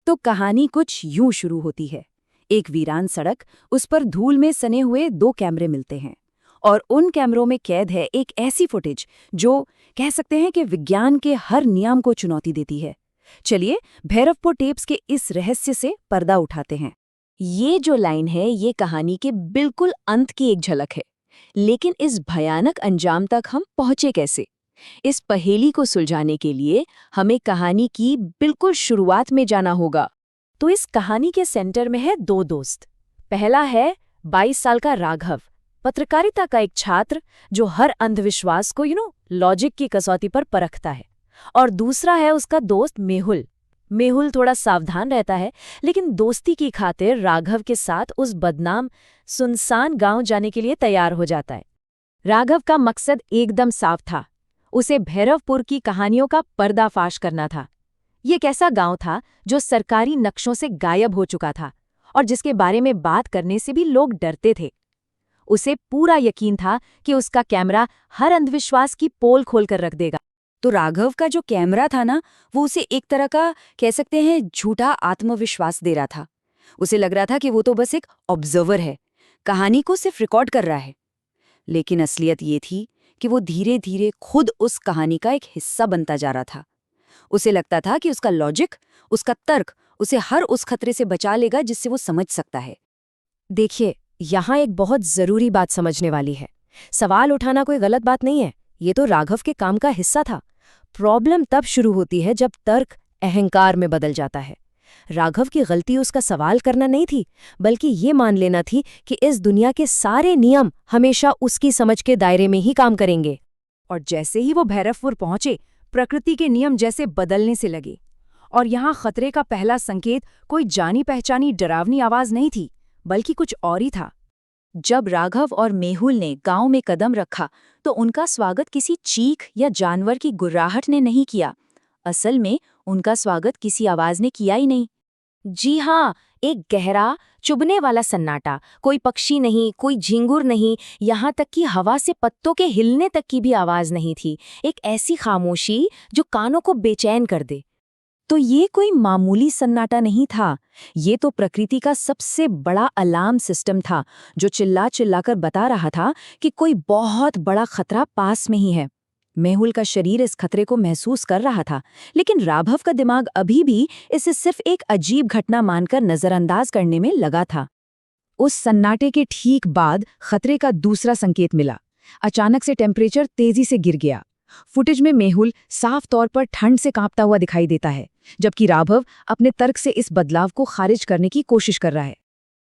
तो कहानी कुछ यूं शुरू होती है। एक वीरान सड़क, उस पर धूल में सने हुए 2 कैमरे मिलते हैं और उन कैमरों में कैद है एक ऐसी फुटेज जो कह सकते हैं कि विज्ञान के हर नियम को चुनौती देती है। चलिए भैरवपुर टेप्स के इस रहस्य से पर्दा उठाते हैं। ये जो लाइन है ये कहानी के बिल्कुल अंत की एक झलक है, लेकिन इस भयानक अंजाम तक हम पहुंचे कैसे? इस पहेली को सुलझाने के लिए हमें कहानी की बिल्कुल शुरुआत में जाना होगा। तो इस कहानी के सेंटर में है 2 दोस्त। पहला है 22 साल का राघव, पत्रकारिता का एक छात्र जो हर अंधविश्वास को लॉजिक की कसौटी पर परखता है। और दूसरा है उसका दोस्त मेहुल। मेहुल थोड़ा सावधान रहता है, लेकिन दोस्ती की खातिर राघव के साथ उस बदनाम सुनसान गांव जाने के लिए तैयार हो जाता है। राघव का मकसद एकदम साफ था, उसे भैरवपुर की कहानियों का पर्दाफाश करना था। ये एक ऐसा गांव था जो सरकारी नक्शों से गायब हो चुका था और जिसके बारे में बात करने से भी लोग डरते थे। उसे पूरा यकीन था कि उसका कैमरा हर अंधविश्वास की पोल खोलकर रख देगा। तो राघव का जो कैमरा था ना, वो उसे एक तरह का कह सकते हैं झूठा आत्मविश्वास दे रहा था। उसे लग रहा था कि वो तो बस एक ऑब्जर्वर है, कहानी को सिर्फ रिकॉर्ड कर रहा है। लेकिन असलियत ये थी कि वो धीरे धीरे खुद उस कहानी का एक हिस्सा बनता जा रहा था। उसे लगता था कि उसका लॉजिक, उसका तर्क उसे हर उस खतरे से बचा लेगा जिससे वो समझ सकता है। देखिए, यहाँ एक बहुत जरूरी बात समझने वाली है। सवाल उठाना कोई गलत बात नहीं है, ये तो राघव के काम का हिस्सा था। प्रॉब्लम तब शुरू होती है जब तर्क अहंकार में बदल जाता है। राघव की गलती उसका सवाल करना नहीं थी, बल्कि ये मान लेना थी कि इस दुनिया के सारे नियम हमेशा उसकी समझ के दायरे में ही काम करेंगे। और जैसे ही वो भैरवपुर पहुंचे, प्रकृति के नियम जैसे बदलने से लगे। और यहाँ खतरे का पहला संकेत कोई जानी पहचानी डरावनी आवाज नहीं थी, बल्कि कुछ और ही था। जब राघव और मेहुल ने गांव में कदम रखा तो उनका स्वागत किसी चीख या जानवर की गुर्राहट ने नहीं किया। असल में उनका स्वागत किसी आवाज ने किया ही नहीं। जी हाँ, एक गहरा चुभने वाला सन्नाटा। कोई पक्षी नहीं, कोई झिंगुर नहीं, यहाँ तक कि हवा से पत्तों के हिलने तक की भी आवाज नहीं थी। एक ऐसी खामोशी जो कानों को बेचैन कर दे। तो ये कोई मामूली सन्नाटा नहीं था, ये तो प्रकृति का सबसे बड़ा अलार्म सिस्टम था जो चिल्ला चिल्लाकर बता रहा था कि कोई बहुत बड़ा खतरा पास में ही है। मेहुल का शरीर इस खतरे को महसूस कर रहा था, लेकिन राघव का दिमाग अभी भी इसे सिर्फ एक अजीब घटना मानकर नजरअंदाज करने में लगा था। उस सन्नाटे के ठीक बाद खतरे का दूसरा संकेत मिला। अचानक से टेम्परेचर तेजी से गिर गया। फुटेज में मेहुल साफ तौर पर ठंड से कांपता हुआ दिखाई देता है, जबकि राघव अपने तर्क से इस बदलाव को खारिज करने की कोशिश कर रहा है।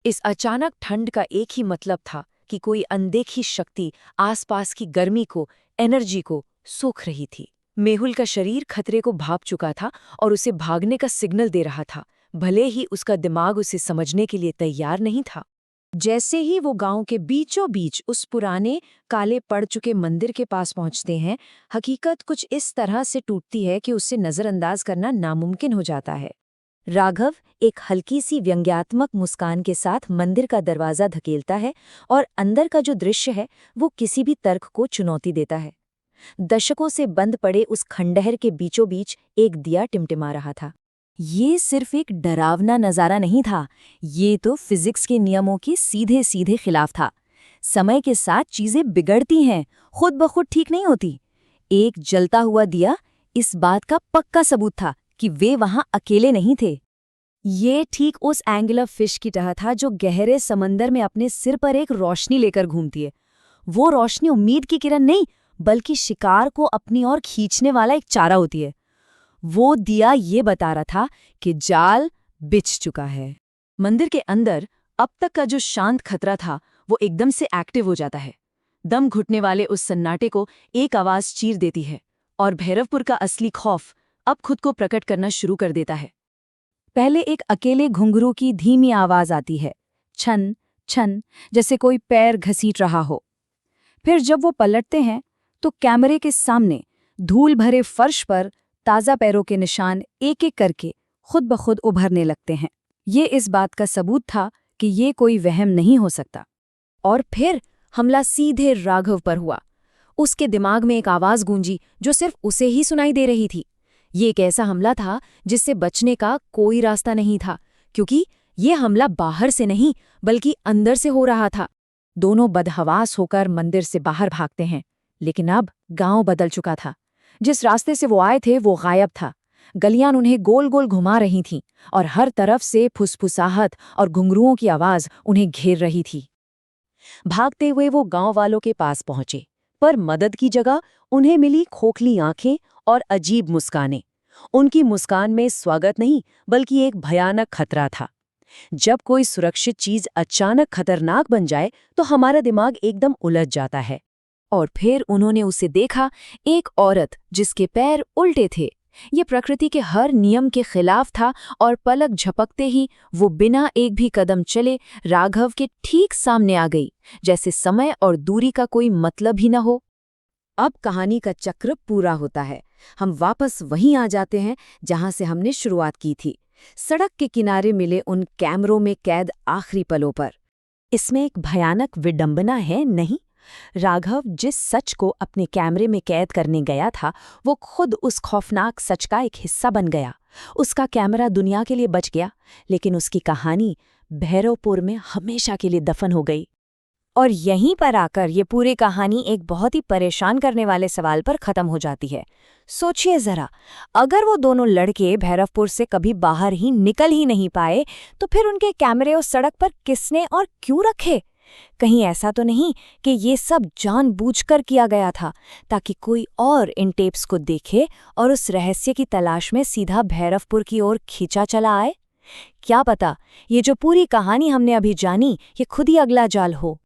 इस अचानक ठंड का एक ही मतलब था कि कोई अनदेखी शक्ति आसपास की गर्मी को, एनर्जी को सोख रही थी। मेहुल का शरीर खतरे को भाप चुका था और उसे भागने का सिग्नल दे रहा था, भले ही उसका दिमाग उसे समझने के लिए तैयार नहीं था। जैसे ही वो गांव के बीचों बीच उस पुराने काले पड़ चुके मंदिर के पास पहुंचते हैं, हकीकत कुछ इस तरह से टूटती है कि उससे नजरअंदाज करना नामुमकिन हो जाता है। राघव एक हल्की सी व्यंग्यात्मक मुस्कान के साथ मंदिर का दरवाजा धकेलता है और अंदर का जो दृश्य है वो किसी भी तर्क को चुनौती देता है। दशकों से बंद पड़े उस खंडहर के बीचों बीच एक दिया टिमटिमा रहा था। ये सिर्फ एक डरावना नज़ारा नहीं था, ये तो फिजिक्स के नियमों के सीधे सीधे खिलाफ था। समय के साथ चीजें बिगड़ती हैं, खुद ब खुद ठीक नहीं होती। एक जलता हुआ दिया इस बात का पक्का सबूत था कि वे वहां अकेले नहीं थे। ये ठीक उस एंगुलर फिश की तरह था जो गहरे समंदर में अपने सिर पर एक रोशनी लेकर घूमती है। वो रोशनी उम्मीद की किरण नहीं, बल्कि शिकार को अपनी ओर खींचने वाला एक चारा होती है। वो दिया ये बता रहा था कि जाल बिछ चुका है। मंदिर के अंदर अब तक का जो शांत खतरा था वो एकदम से एक्टिव हो जाता है। दम घुटने वाले उस सन्नाटे को एक आवाज चीर देती है और भैरवपुर का असली खौफ अब खुद को प्रकट करना शुरू कर देता है। पहले एक अकेले घुंघरू की धीमी आवाज आती है, छन छन, जैसे कोई पैर घसीट रहा हो। फिर जब वो पलटते हैं तो कैमरे के सामने धूल भरे फर्श पर ताज़ा पैरों के निशान एक एक करके खुद ब खुद उभरने लगते हैं। ये इस बात का सबूत था कि ये कोई वहम नहीं हो सकता। और फिर हमला सीधे राघव पर हुआ। उसके दिमाग में एक आवाज़ गूंजी जो सिर्फ उसे ही सुनाई दे रही थी। ये एक ऐसा हमला था जिससे बचने का कोई रास्ता नहीं था, क्योंकि ये हमला बाहर से नहीं बल्कि अंदर से हो रहा था। दोनों बदहवास होकर मंदिर से बाहर भागते हैं, लेकिन अब गांव बदल चुका था। जिस रास्ते से वो आए थे वो गायब था। गलियां उन्हें गोल गोल घुमा रही थीं और हर तरफ से फुसफुसाहट और घुंघरुओं की आवाज उन्हें घेर रही थी। भागते हुए वो गांव वालों के पास पहुंचे, पर मदद की जगह उन्हें मिली खोखली आंखें और अजीब मुस्कानें। उनकी मुस्कान में स्वागत नहीं बल्कि एक भयानक खतरा था। जब कोई सुरक्षित चीज अचानक खतरनाक बन जाए तो हमारा दिमाग एकदम उलझ जाता है। और फिर उन्होंने उसे देखा, एक औरत जिसके पैर उल्टे थे। ये प्रकृति के हर नियम के खिलाफ था और पलक झपकते ही वो बिना एक भी कदम चले राघव के ठीक सामने आ गई, जैसे समय और दूरी का कोई मतलब ही न हो। अब कहानी का चक्र पूरा होता है। हम वापस वहीं आ जाते हैं जहां से हमने शुरुआत की थी, सड़क के किनारे मिले उन कैमरों में कैद आखिरी पलों पर। इसमें एक भयानक विडंबना है, नहीं? राघव जिस सच को अपने कैमरे में कैद करने गया था, वो खुद उस खौफनाक सच का एक हिस्सा बन गया। उसका कैमरा दुनिया के लिए बच गया, लेकिन उसकी कहानी भैरवपुर में हमेशा के लिए दफन हो गई। और यहीं पर आकर ये पूरी कहानी एक बहुत ही परेशान करने वाले सवाल पर खत्म हो जाती है। सोचिए जरा, अगर वो दोनों लड़के भैरवपुर से कभी बाहर ही निकल ही नहीं पाए, तो फिर उनके कैमरे उस सड़क पर किसने और क्यों रखे? कहीं ऐसा तो नहीं कि ये सब जानबूझकर किया गया था ताकि कोई और इन टेप्स को देखे और उस रहस्य की तलाश में सीधा भैरवपुर की ओर खींचा चला आए? क्या पता ये जो पूरी कहानी हमने अभी जानी, ये खुद ही अगला जाल हो।